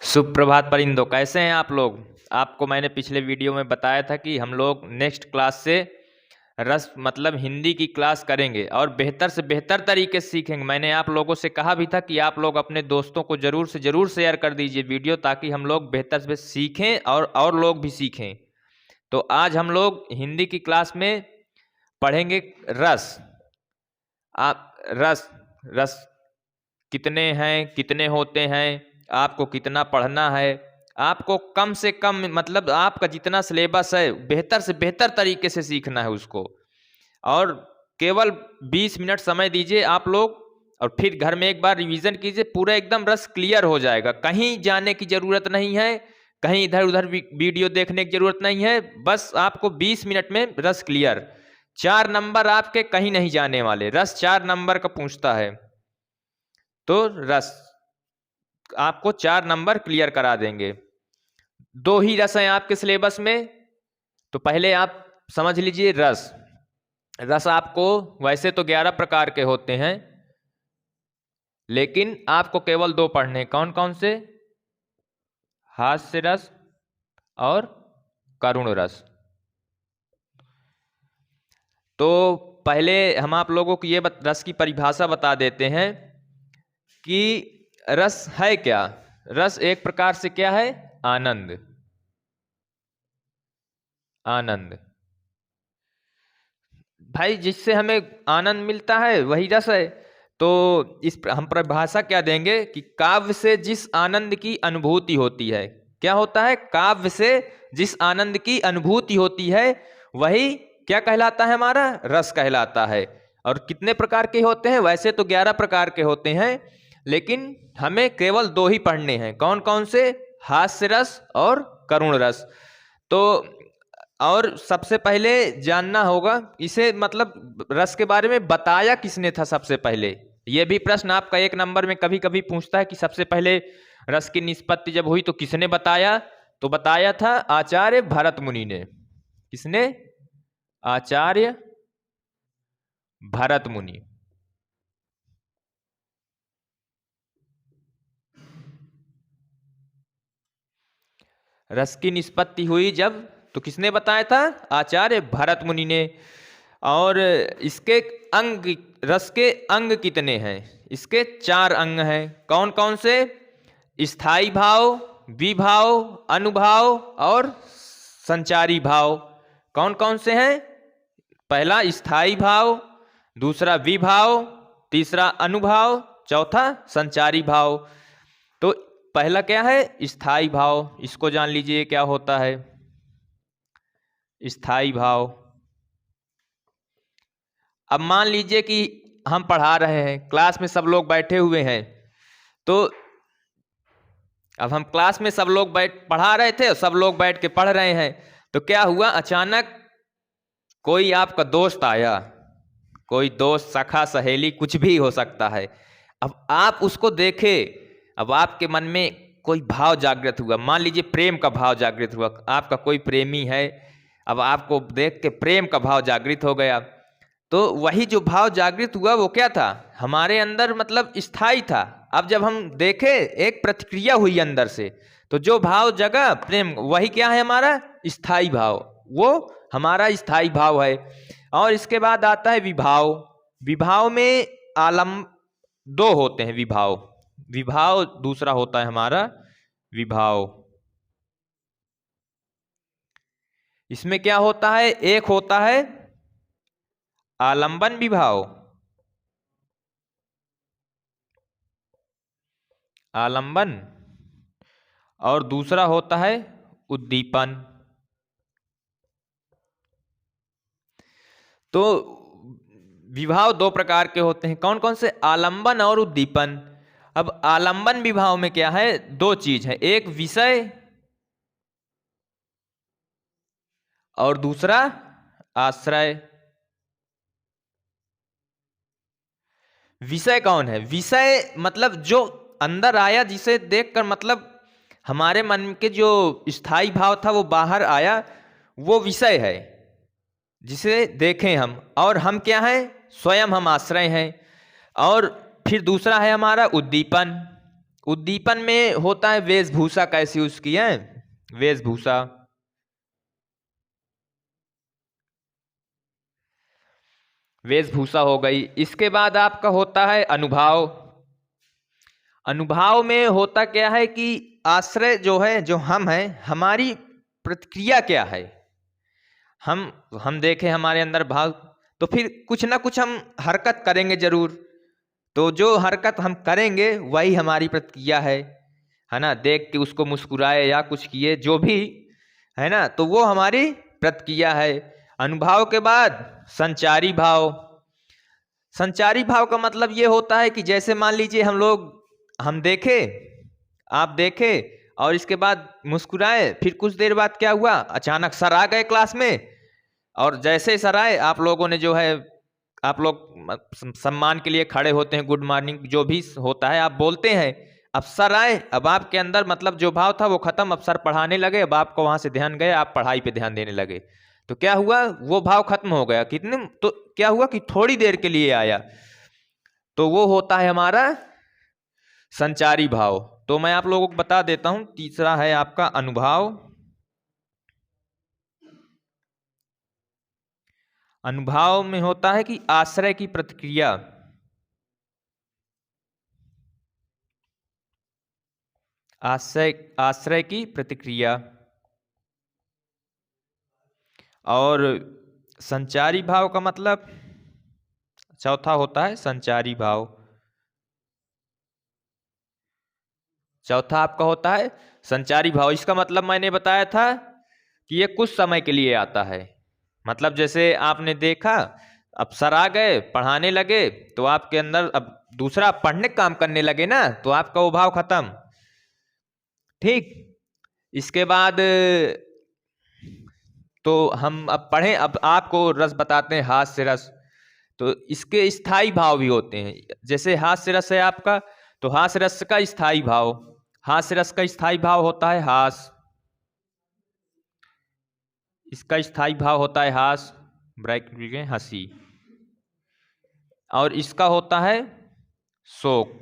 सुप्रभात परिंदों, कैसे हैं आप लोग। आपको मैंने पिछले वीडियो में बताया था कि हम लोग नेक्स्ट क्लास से रस मतलब हिंदी की क्लास करेंगे और बेहतर से बेहतर तरीके से सीखेंगे। मैंने आप लोगों से कहा भी था कि आप लोग अपने दोस्तों को ज़रूर से ज़रूर शेयर कर दीजिए वीडियो, ताकि हम लोग बेहतर से बेहतर सीखें और लोग भी सीखें। तो आज हम लोग हिंदी की क्लास में पढ़ेंगे रस। आप रस रस कितने हैं, कितने होते हैं, आपको कितना पढ़ना है। आपको कम से कम मतलब आपका जितना सिलेबस है बेहतर से बेहतर तरीके से सीखना है उसको। और केवल 20 मिनट समय दीजिए आप लोग, और फिर घर में एक बार रिवीजन कीजिए। पूरा एकदम रस क्लियर हो जाएगा। कहीं जाने की ज़रूरत नहीं है, कहीं इधर उधर वीडियो देखने की ज़रूरत नहीं है। बस आपको 20 मिनट में रस क्लियर। 4 नंबर आपके कहीं नहीं जाने वाले। रस 4 नंबर का पूछता है, तो रस आपको 4 नंबर क्लियर करा देंगे। 2 ही रस हैं आपके सिलेबस में। तो पहले आप समझ लीजिए रस। रस आपको वैसे तो 11 प्रकार के होते हैं, लेकिन आपको केवल 2 पढ़ने। कौन कौन से? हास्य रस और करुण रस। तो पहले हम आप लोगों को ये रस की परिभाषा बता देते हैं कि रस है क्या। रस एक प्रकार से क्या है? आनंद। आनंद भाई, जिससे हमें आनंद मिलता है वही रस है। तो इस हम परिभाषा क्या देंगे कि काव्य से जिस आनंद की अनुभूति होती है। क्या होता है? काव्य से जिस आनंद की अनुभूति होती है वही क्या कहलाता है? हमारा रस कहलाता है। और कितने प्रकार के होते हैं? वैसे तो 11 प्रकार के होते हैं, लेकिन हमें केवल 2 ही पढ़ने हैं। कौन कौन से? हास्य रस और करुण रस। तो और सबसे पहले जानना होगा इसे, मतलब रस के बारे में बताया किसने था सबसे पहले। यह भी प्रश्न आपका 1 नंबर में कभी कभी पूछता है कि सबसे पहले रस की निष्पत्ति जब हुई तो किसने बताया। तो बताया था आचार्य भरत मुनि ने। किसने? आचार्य भरत मुनि। रस की निष्पत्ति हुई जब, तो किसने बताया था? आचार्य भरत मुनि ने। और इसके अंग, रस के अंग कितने हैं? इसके 4 अंग हैं। कौन कौन से? स्थाई भाव, विभाव, अनुभाव और संचारी भाव। कौन कौन से हैं? पहला स्थाई भाव, दूसरा विभाव, तीसरा अनुभाव, चौथा संचारी भाव। तो पहला क्या है? स्थाई भाव। इसको जान लीजिए क्या होता है स्थाई भाव। अब मान लीजिए कि हम पढ़ा रहे हैं, क्लास में सब लोग बैठे हुए हैं। तो अब हम क्लास में सब लोग पढ़ा रहे थे और सब लोग बैठ के पढ़ रहे हैं। तो क्या हुआ? अचानक कोई आपका दोस्त आया। कोई दोस्त, सखा, सहेली, कुछ भी हो सकता है। अब आप उसको देखे, अब आपके मन में कोई भाव जागृत हुआ। मान लीजिए प्रेम का भाव जागृत हुआ। आपका कोई प्रेमी है, अब आपको देख के प्रेम का भाव जागृत हो गया। तो वही जो भाव जागृत हुआ वो क्या था? हमारे अंदर मतलब स्थायी था। अब जब हम देखे, एक प्रतिक्रिया हुई अंदर से, तो जो भाव जगा प्रेम, वही क्या है? हमारा स्थायी भाव। वो हमारा स्थायी भाव है। और इसके बाद आता है विभाव। विभाव में आलम 2 होते हैं। विभाव दूसरा होता है हमारा विभाव। इसमें क्या होता है? एक होता है आलंबन विभाव, आलंबन, और दूसरा होता है उद्दीपन। तो विभाव 2 प्रकार के होते हैं। कौन कौन से? आलंबन और उद्दीपन। अब आलंबन विभाव में क्या है? 2 चीज है, एक विषय और दूसरा आश्रय। विषय कौन है? विषय मतलब जो अंदर आया, जिसे देखकर मतलब हमारे मन के जो स्थायी भाव था वो बाहर आया, वो विषय है जिसे देखें हम। और हम क्या हैं? स्वयं हम आश्रय हैं। और फिर दूसरा है हमारा उद्दीपन। उद्दीपन में होता है वेशभूषा कैसी उसकी है, वेशभूषा। वेशभूषा हो गई। इसके बाद आपका होता है अनुभाव। अनुभाव में होता क्या है कि आश्रय जो है, जो हम है, हमारी प्रतिक्रिया क्या है। हम देखें हमारे अंदर भाव, तो फिर कुछ ना कुछ हम हरकत करेंगे जरूर। तो जो हरकत हम करेंगे वही हमारी प्रतिक्रिया है ना। देख के उसको मुस्कुराए या कुछ किए जो भी है ना, तो वो हमारी प्रतिक्रिया है। अनुभाव के बाद संचारी भाव। संचारी भाव का मतलब ये होता है कि जैसे मान लीजिए हम देखे, आप देखे और इसके बाद मुस्कुराए, फिर कुछ देर बाद क्या हुआ, अचानक सर आ गए क्लास में, और जैसे सर आए आप लोगों ने जो है, आप लोग सम्मान के लिए खड़े होते हैं, गुड मॉर्निंग जो भी होता है आप बोलते हैं। अब सर आए, अब आपके अंदर मतलब जो भाव था वो खत्म, अब सर पढ़ाने लगे, अब आपको वहां से ध्यान गए, आप पढ़ाई पे ध्यान देने लगे। तो क्या हुआ, वो भाव खत्म हो गया। कितने तो क्या हुआ कि थोड़ी देर के लिए आया, तो वो होता है हमारा संचारी भाव। तो मैं आप लोगों को बता देता हूं, तीसरा है आपका अनुभाव। अनुभाव में होता है कि आश्रय की प्रतिक्रिया। आश्रय की प्रतिक्रिया। और संचारी भाव का मतलब चौथा होता है संचारी भाव। चौथा आपका होता है संचारी भाव। इसका मतलब मैंने बताया था कि ये कुछ समय के लिए आता है। मतलब जैसे आपने देखा, अब सर आ गए, पढ़ाने लगे, तो आपके अंदर अब दूसरा पढ़ने का काम करने लगे ना, तो आपका वो भाव खत्म। ठीक। इसके बाद तो हम अब पढ़ें, अब आपको रस बताते हैं, हास्य रस। तो इसके स्थायी भाव भी होते हैं। जैसे हास्य रस है आपका, तो हास्य रस का स्थायी भाव, हास्य रस का स्थायी भाव होता है हास। इसका स्थायी भाव होता है हास, ब्रैकेट में हंसी। और इसका होता है शोक।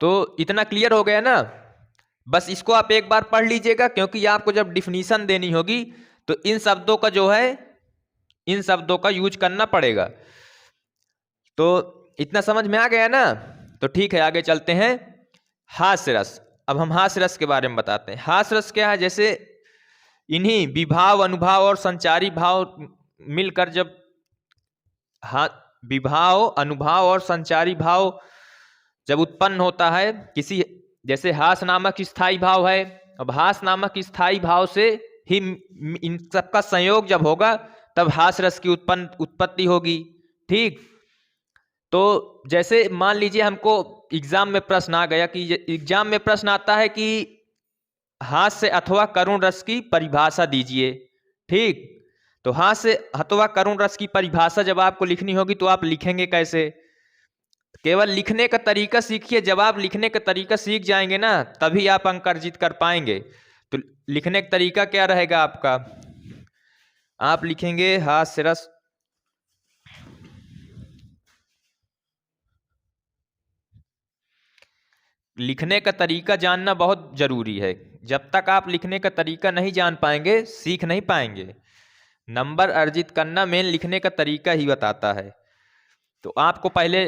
तो इतना क्लियर हो गया ना। बस इसको आप एक बार पढ़ लीजिएगा, क्योंकि आपको जब डिफिनीशन देनी होगी तो इन शब्दों का जो है, इन शब्दों का यूज करना पड़ेगा। तो इतना समझ में आ गया ना। तो ठीक है, आगे चलते हैं। हास्य रस। अब हम हास्य रस के बारे में बताते हैं। हास्य रस क्या है, जैसे इन्हीं विभाव, अनुभाव और संचारी भाव मिलकर जब हा विभाव, अनुभाव और संचारी भाव जब उत्पन्न होता है किसी, जैसे हास नामक स्थायी भाव है, अब हास नामक स्थायी भाव से ही इन सबका संयोग जब होगा तब हास रस की उत्पत्ति होगी। ठीक। तो जैसे मान लीजिए हमको एग्जाम में प्रश्न आ गया, कि एग्जाम में प्रश्न आता है कि हास्य अथवा करुण रस की परिभाषा दीजिए। ठीक। तो हास्य अथवा करुण रस की परिभाषा जब आपको लिखनी होगी तो आप लिखेंगे कैसे। केवल लिखने का तरीका सीखिए, जब आप लिखने का तरीका सीख जाएंगे ना तभी आप अंक अर्जित कर पाएंगे। तो लिखने का तरीका क्या रहेगा आपका, आप लिखेंगे हास्य रस। लिखने का तरीका जानना बहुत जरूरी है। जब तक आप लिखने का तरीका नहीं जान पाएंगे, सीख नहीं पाएंगे। नंबर अर्जित करना मेन लिखने का तरीका ही बताता है। तो आपको पहले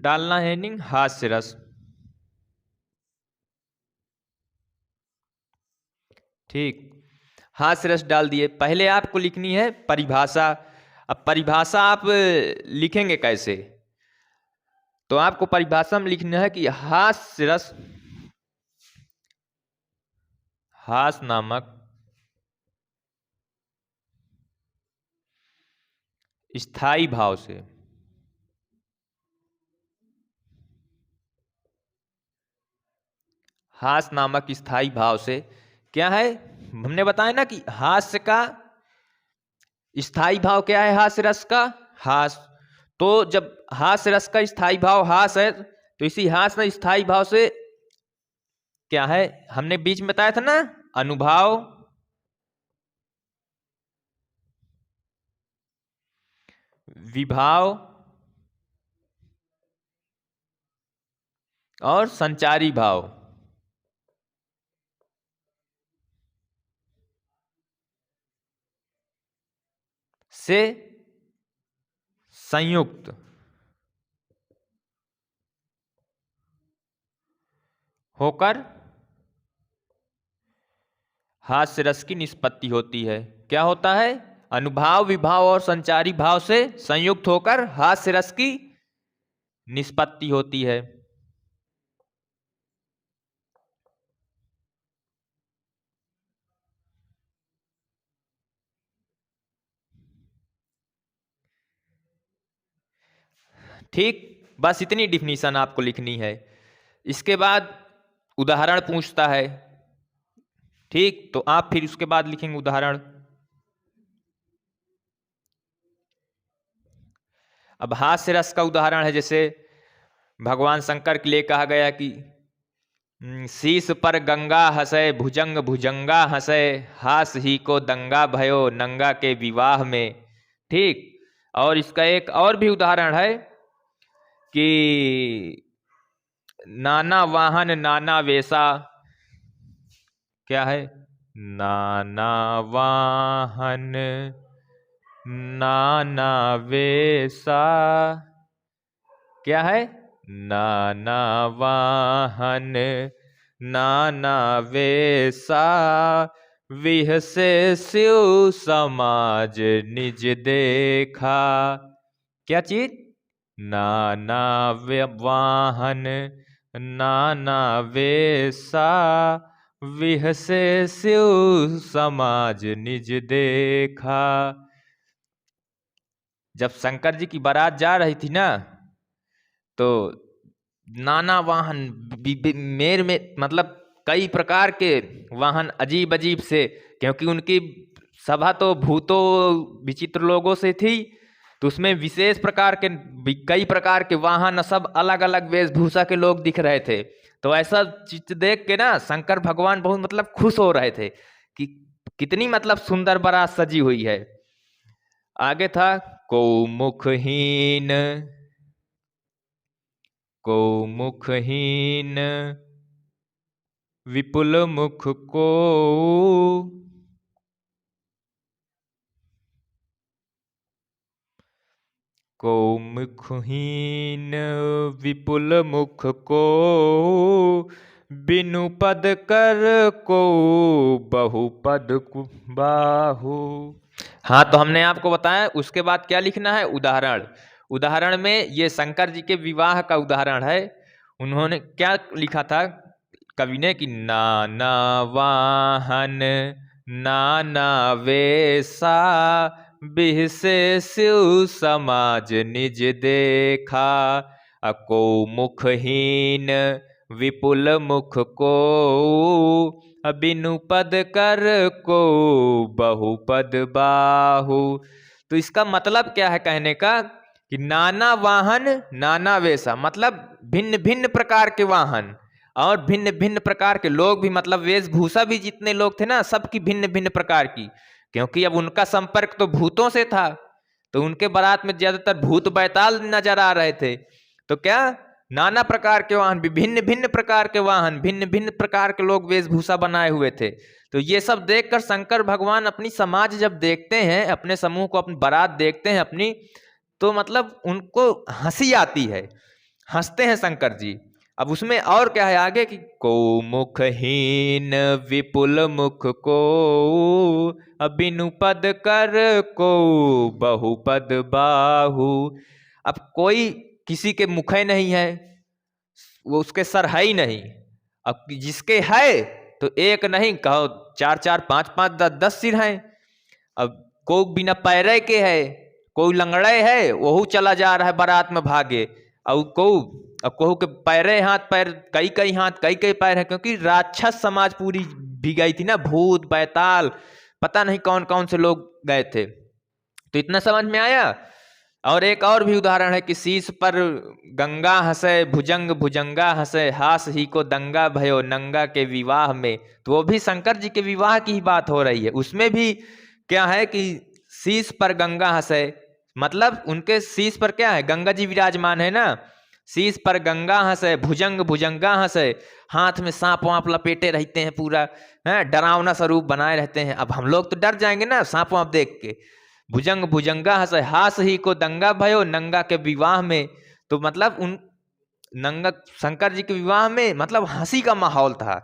डालना है नींग हास्य रस। ठीक। हास्य रस डाल दिए। पहले आपको लिखनी है परिभाषा। अब परिभाषा आप लिखेंगे कैसे, तो आपको परिभाषा में लिखना है कि हास्य रस, हास नामक स्थायी भाव से, हास नामक स्थायी भाव से क्या है, हमने बताया ना कि हास्य का स्थायी भाव क्या है, हास्य रस का हास। तो जब हास्य रस का स्थायी भाव हास है, तो इसी हास में स्थायी भाव से क्या है, हमने बीच में बताया था ना, अनुभाव, विभाव और संचारी भाव से संयुक्त होकर हास्य रस की निष्पत्ति होती है। क्या होता है? अनुभाव, विभाव और संचारी भाव से संयुक्त होकर हास्य रस की निष्पत्ति होती है। ठीक, बस इतनी डिफिनीशन आपको लिखनी है। इसके बाद उदाहरण पूछता है। ठीक, तो आप फिर उसके बाद लिखेंगे उदाहरण। अब हास्य रस का उदाहरण है, जैसे भगवान शंकर के लिए कहा गया कि शीस पर गंगा हंसे भुजंग भुजंगा हंसे, हास ही को दंगा भयो नंगा के विवाह में। ठीक, और इसका एक और भी उदाहरण है कि नाना वाहन नाना वेशा। क्या है? नाना वाहन नाना वेशा। क्या है? नाना वाहन नाना वेशा, विहसे शिव समाज निज देखा। क्या चीज? नाना वाहन नाना वेशा, विहसे शिव समाज निज देखा। जब शंकर जी की बारात जा रही थी ना, तो नाना वाहन मेर में मतलब कई प्रकार के वाहन अजीब अजीब से, क्योंकि उनकी सभा तो भूतों विचित्र लोगों से थी, तो उसमें विशेष प्रकार के कई प्रकार के वाहन, सब अलग अलग वेशभूषा के लोग दिख रहे थे। तो ऐसा चित्र देख के ना शंकर भगवान बहुत मतलब खुश हो रहे थे कि कितनी मतलब सुंदर बारात सजी हुई है। आगे था को मुखहीन, को मुखहीन विपुल मुख को मुखहीन विपुल मुख को, बिनु पद कर को बहुपद बाहु। हाँ, तो हमने आपको बताया। उसके बाद क्या लिखना है? उदाहरण। उदाहरण में ये शंकर जी के विवाह का उदाहरण है। उन्होंने क्या लिखा था कवि ने कि नाना वाहन नाना वेशा, बिहसे शिव समाज निज देखा, अको मुखहीन विपुल मुख को, बिनु पद कर को बहुपद बाहु। तो इसका मतलब क्या है कहने का कि नाना वाहन नाना वेशा, मतलब भिन्न भिन्न प्रकार के वाहन और भिन्न भिन्न प्रकार के लोग भी, मतलब वेशभूषा भी जितने लोग थे ना, सबकी भिन्न भिन्न प्रकार की, क्योंकि अब उनका संपर्क तो भूतों से था, तो उनके बारात में ज्यादातर भूत बैताल नजर आ रहे थे। तो क्या नाना प्रकार के वाहन, विभिन्न भिन्न प्रकार के वाहन, भिन्न भिन्न प्रकार के लोग वेशभूषा बनाए हुए थे। तो ये सब देखकर शंकर भगवान अपनी समाज जब देखते हैं, अपने समूह को, अपनी बारात देखते हैं अपनी, तो मतलब उनको हंसी आती है, हंसते हैं शंकर जी। अब उसमें और क्या है आगे कि को मुखहीन विपुल मुख को, बिनु पद कर को बहुपद बाहु। अब कोई किसी के मुखे नहीं है, वो उसके सर है ही नहीं। अब जिसके है तो एक नहीं कहो, चार चार पांच पांच 10 सिर हैं। अब कोई बिना पैरे के है, कोई लंगड़े है, वहू चला जा रहा है बारात में भागे। और कहू के पैरे हाथ पैर, कई कई हाथ कई कई पैर है, क्योंकि राक्षस समाज पूरी भी गई थी ना, भूत बैताल पता नहीं कौन कौन से लोग गए थे। तो इतना समझ में आया। और एक और भी उदाहरण है कि शीश पर गंगा हंसे भुजंग भुजंगा हंसे, हास ही को दंगा भयो नंगा के विवाह में। तो वो भी शंकर जी के विवाह की ही बात हो रही है। उसमें भी क्या है कि शीश पर गंगा हंसे, मतलब उनके शीश पर क्या है, गंगा जी विराजमान है ना। शीश पर गंगा हंसे, भुजंग भुजंगा हंसे, हाथ में सांप वाप लपेटे रहते हैं, पूरा है डरावना स्वरूप बनाए रहते हैं। अब हम लोग तो डर जाएंगे ना सांप वाप देख के। भुजंग भुजंगा हंसे, हास ही को दंगा भयो नंगा के विवाह में। तो मतलब उन नंगा शंकर जी के विवाह में मतलब हंसी का माहौल था।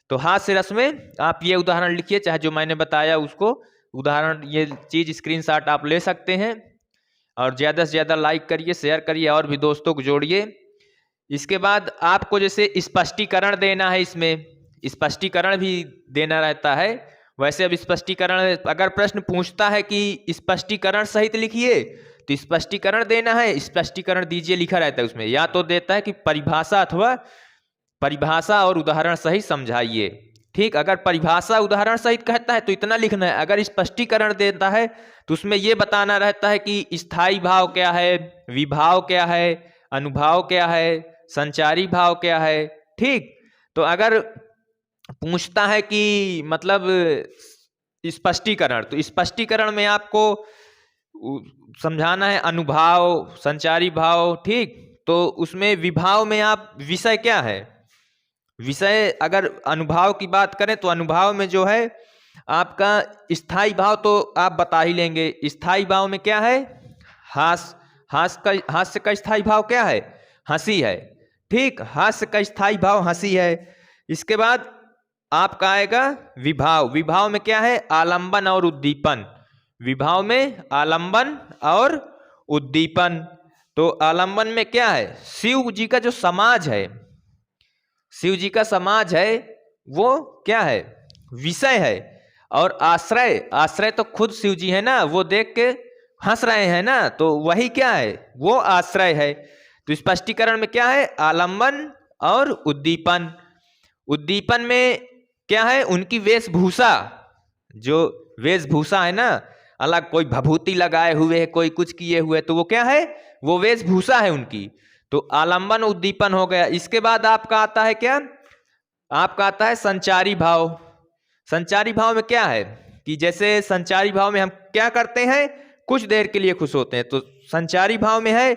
तो हास्य रस में आप ये उदाहरण लिखिए, चाहे जो मैंने बताया उसको उदाहरण, ये चीज स्क्रीनशॉट आप ले सकते हैं। और ज़्यादा से ज़्यादा लाइक करिए, शेयर करिए और भी दोस्तों को जोड़िए। इसके बाद आपको जैसे स्पष्टीकरण देना है, इसमें स्पष्टीकरण भी देना रहता है। वैसे अब स्पष्टीकरण अगर प्रश्न पूछता है कि स्पष्टीकरण सहित लिखिए, तो स्पष्टीकरण देना है, स्पष्टीकरण दीजिए लिखा रहता है उसमें। या तो देता है कि परिभाषा अथवा परिभाषा और उदाहरण सहित समझाइए। ठीक, अगर परिभाषा उदाहरण सहित कहता है तो इतना लिखना है। अगर स्पष्टीकरण देता है तो उसमें यह बताना रहता है कि स्थायी भाव क्या है, विभाव क्या है, अनुभाव क्या है, संचारी भाव क्या है। ठीक, तो अगर पूछता है कि मतलब स्पष्टीकरण, तो स्पष्टीकरण में आपको समझाना है अनुभाव, संचारी भाव। ठीक, तो उसमें विभाव में आप विषय क्या है, विषय अगर अनुभाव की बात करें तो अनुभाव में जो है आपका स्थायी भाव तो आप बता ही लेंगे। स्थायी भाव में क्या है, हास्य का स्थायी भाव क्या है, हंसी है। ठीक, हास्य का स्थायी भाव हंसी है। इसके बाद आपका आएगा विभाव। विभाव में क्या है, आलंबन और उद्दीपन। विभाव में आलंबन और उद्दीपन। तो आलंबन में क्या है, शिव जी का जो समाज है, शिव जी का समाज है वो क्या है, विषय है। और आश्रय, आश्रय तो खुद शिव जी है ना, वो देख के हंस रहे हैं ना, तो वही क्या है, वो आश्रय है। तो स्पष्टीकरण में क्या है, आलंबन और उद्दीपन। उद्दीपन में क्या है, उनकी वेशभूषा, जो वेशभूषा है ना, अलग कोई भभूति लगाए हुए है, कोई कुछ किए हुए, तो वो क्या है, वो वेशभूषा है उनकी। तो आलंबन उद्दीपन हो गया। इसके बाद आपका आता है क्या, आपका आता है संचारी भाव। संचारी भाव में क्या है कि जैसे संचारी भाव में हम क्या करते हैं, कुछ देर के लिए खुश होते हैं, तो संचारी भाव में है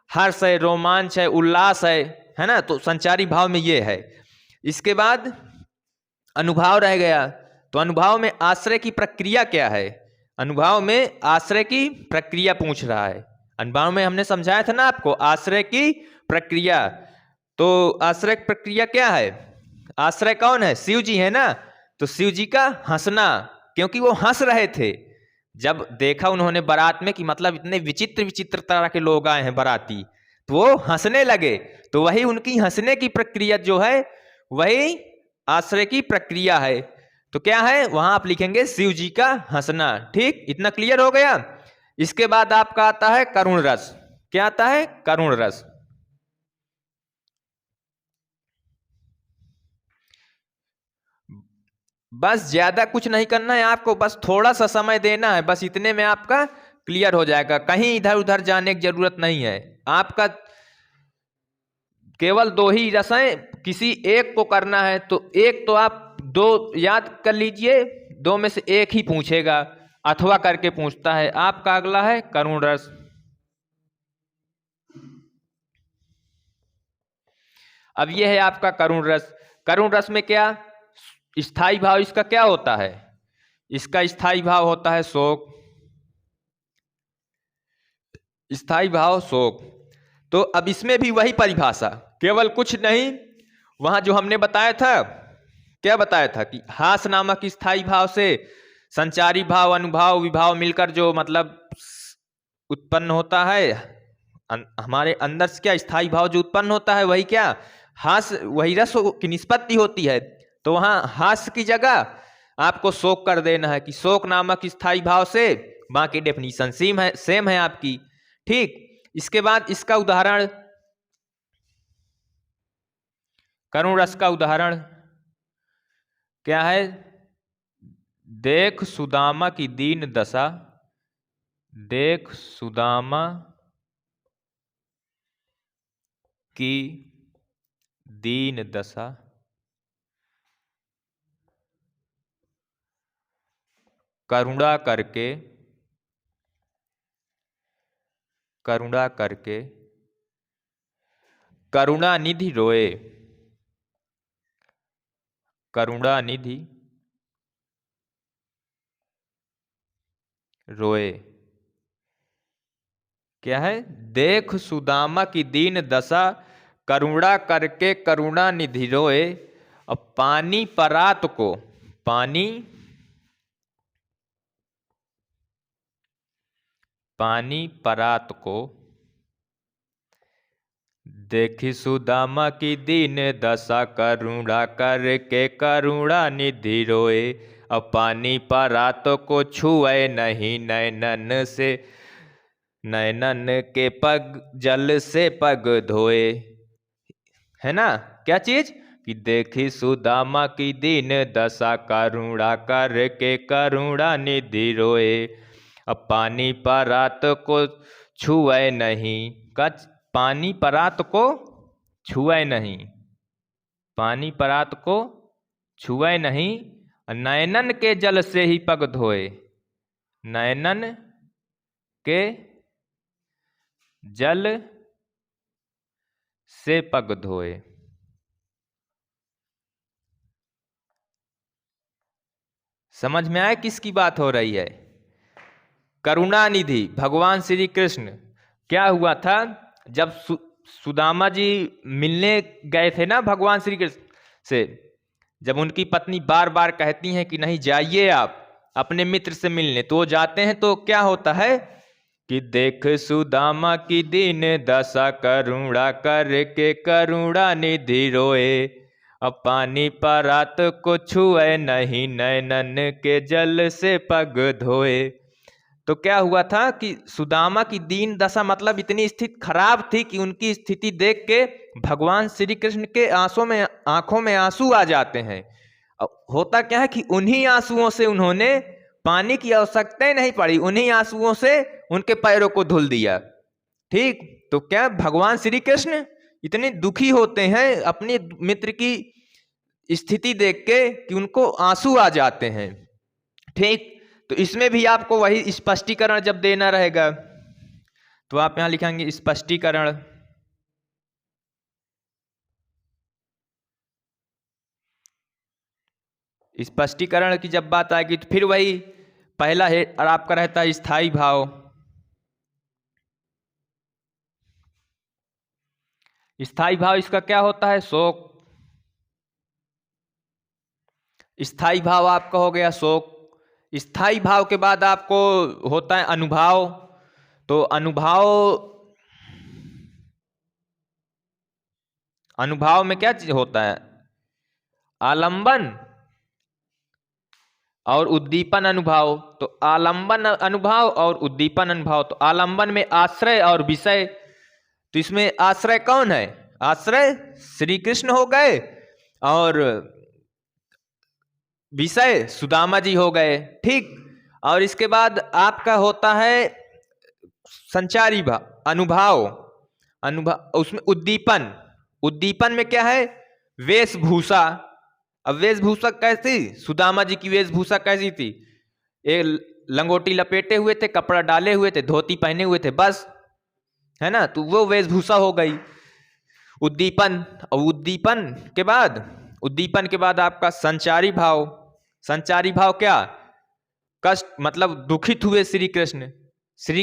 हर्ष है, रोमांच है, उल्लास है ना, तो संचारी भाव में ये है। इसके बाद अनुभाव रह गया। तो अनुभाव में आश्रय की प्रक्रिया क्या है, अनुभाव में आश्रय की प्रक्रिया पूछ रहा है। अनुभाव में हमने समझाया था ना आपको आश्रय की प्रक्रिया। तो आश्रय प्रक्रिया क्या है, आश्रय कौन है, शिव जी है ना, तो शिव जी का हंसना, क्योंकि वो हंस रहे थे जब देखा उन्होंने बारात में कि मतलब इतने विचित्र विचित्र तरह के लोग आए हैं बाराती, तो वो हंसने लगे। तो वही उनकी हंसने की प्रक्रिया जो है वही आश्रय की प्रक्रिया है। तो क्या है, वहां आप लिखेंगे शिव जी का हंसना। ठीक, इतना क्लियर हो गया। इसके बाद आपका आता है करुण रस। क्या आता है, करुण रस। बस ज्यादा कुछ नहीं करना है आपको, बस थोड़ा सा समय देना है, बस इतने में आपका क्लियर हो जाएगा। कहीं इधर उधर जाने की जरूरत नहीं है। आपका केवल दो ही रसें, किसी एक को करना है, तो एक तो आप दो याद कर लीजिए, दो में से एक ही पूछेगा अथवा करके पूछता है। आपका अगला है करुण रस। अब यह है आपका करुण रस। करुण रस में क्या, स्थायी भाव इसका क्या होता है, इसका स्थायी भाव होता है शोक। स्थायी भाव शोक। तो अब इसमें भी वही परिभाषा, केवल कुछ नहीं, वहां जो हमने बताया था, क्या बताया था कि हास नामक स्थायी भाव से संचारी भाव, अनुभाव, विभाव मिलकर जो मतलब उत्पन्न होता है हमारे अंदर से, क्या स्थायी भाव जो उत्पन्न होता है वही क्या, हास, वही रस की निष्पत्ति होती है। तो वहां हास की जगह आपको शोक कर देना है कि शोक नामक स्थायी भाव से, बाकी डेफिनेशन सेम है आपकी। ठीक, इसके बाद इसका उदाहरण, करुण रस का उदाहरण क्या है, देख सुदामा की दीन दशा, देख सुदामा की दीन दशा, करुणा करके, करुणा करके करुणानिधि रोए, करुणानिधि रोए। क्या है? देख सुदामा की दीन दशा, करुणा करके करुणानिधि रोए। अब पानी परात को, पानी परात को, देखी सुदामा की दीन दशा, करुणा करके करुणानिधि रोए। अब पानी परात को छुए नहीं, नैनन से, नैनन के पग जल से पग धोए। है ना? क्या चीज? कि देखी सुदामा की दीन दशा, करुणा करके करुणानिधि रोए। अब पानी परात को छुए नहीं, पानी परात को छुए नहीं, पानी परात को छुए नहीं, नैनन के जल से ही पग धोए, नैनन के जल से पग धोए। समझ में आया किसकी बात हो रही है? करुणानिधि भगवान श्री कृष्ण। क्या हुआ था जब सुदामा जी मिलने गए थे ना भगवान श्री कृष्ण से, जब उनकी पत्नी बार बार कहती हैं कि नहीं जाइए आप अपने मित्र से मिलने, तो वो जाते हैं। तो क्या होता है कि देख सुदामा की दीन दशा, करुणा करके करुणानिधि रोए। अब पानी परात को छुए नहीं, नैनन के जल से पग धोए। तो क्या हुआ था कि सुदामा की दीन दशा मतलब इतनी स्थिति खराब थी कि उनकी स्थिति देख के भगवान श्री कृष्ण के आंखों में आंसू आ जाते हैं। होता क्या है कि उन्हीं आंसुओं से उन्होंने, पानी की आवश्यकता नहीं पड़ी, उन्हीं आंसुओं से उनके पैरों को धुल दिया। ठीक? तो क्या भगवान श्री कृष्ण इतने दुखी होते हैं अपने मित्र की स्थिति देख के कि उनको आंसू आ जाते हैं। ठीक? तो इसमें भी आपको वही स्पष्टीकरण जब देना रहेगा तो आप यहां लिखेंगे स्पष्टीकरण। स्पष्टीकरण की जब बात आएगी तो फिर वही पहला है और आपका रहता है स्थायी भाव। स्थायी भाव इसका क्या होता है? शोक। स्थायी भाव आपका हो गया शोक। स्थायी भाव के बाद आपको होता है अनुभाव। तो अनुभाव में क्या चीज होता है? आलंबन और उद्दीपन अनुभाव। तो आलंबन अनुभाव और उद्दीपन अनुभाव। तो आलंबन में आश्रय और विषय। तो इसमें आश्रय कौन है? आश्रय श्री कृष्ण हो गए और विषय सुदामा जी हो गए। ठीक? और इसके बाद आपका होता है संचारी भाव, अनुभाव उसमें उद्दीपन। उद्दीपन में क्या है? वेशभूषा। अब वेशभूषा कैसी? सुदामा जी की वेशभूषा कैसी थी? एक लंगोटी लपेटे हुए थे, कपड़ा डाले हुए थे, धोती पहने हुए थे, बस। है ना? तो वो वेशभूषा हो गई उद्दीपन। और उद्दीपन के बाद आपका संचारी भाव। संचारी भाव क्या? कष्ट मतलब दुखित हुए श्री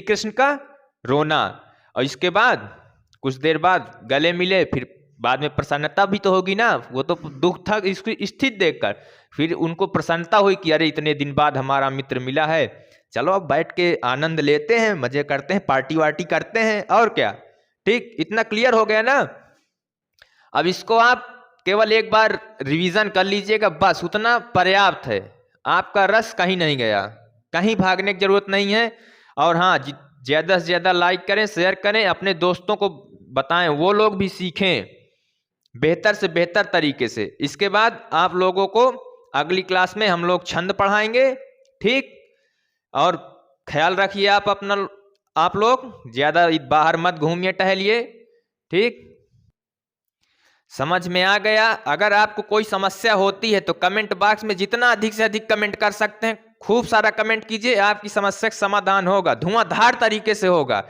कृष्ण का रोना। और इसके बाद कुछ देर बाद गले मिले, फिर बाद में प्रसन्नता भी तो होगी ना, वो तो दुख था इसकी स्थिति देखकर, फिर उनको प्रसन्नता हुई कि अरे इतने दिन बाद हमारा मित्र मिला है, चलो अब बैठ के आनंद लेते हैं, मजे करते हैं, पार्टी वार्टी करते हैं, और क्या। ठीक? इतना क्लियर हो गया ना? अब इसको आप केवल एक बार रिवीजन कर लीजिएगा, बस उतना पर्याप्त है। आपका रस कहीं नहीं गया, कहीं भागने की जरूरत नहीं है। और हाँ, ज्यादा से ज्यादा लाइक करें, शेयर करें, अपने दोस्तों को बताएं, वो लोग भी सीखें बेहतर से बेहतर तरीके से। इसके बाद आप लोगों को अगली क्लास में हम लोग छंद पढ़ाएंगे। ठीक? और ख्याल रखिए आप लोग ज्यादा बाहर मत घूमिए, टहलिए। ठीक? समझ में आ गया? अगर आपको कोई समस्या होती है तो कमेंट बॉक्स में जितना अधिक से अधिक कमेंट कर सकते हैं, खूब सारा कमेंट कीजिए, आपकी समस्या का समाधान होगा, धुआंधार तरीके से होगा।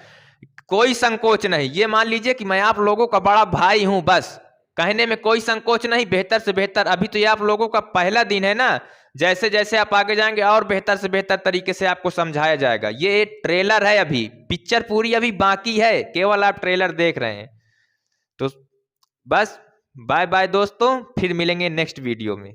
कोई संकोच नहीं। ये मान लीजिए कि मैं आप लोगों का बड़ा भाई हूं, बस कहने में कोई संकोच नहीं। बेहतर से बेहतर, अभी तो ये आप लोगों का पहला दिन है ना, जैसे जैसे आप आगे जाएंगे और बेहतर से बेहतर तरीके से आपको समझाया जाएगा। ये ट्रेलर है, अभी पिक्चर पूरी अभी बाकी है, केवल आप ट्रेलर देख रहे हैं। तो बस बाय बाय दोस्तों, फिर मिलेंगे नेक्स्ट वीडियो में।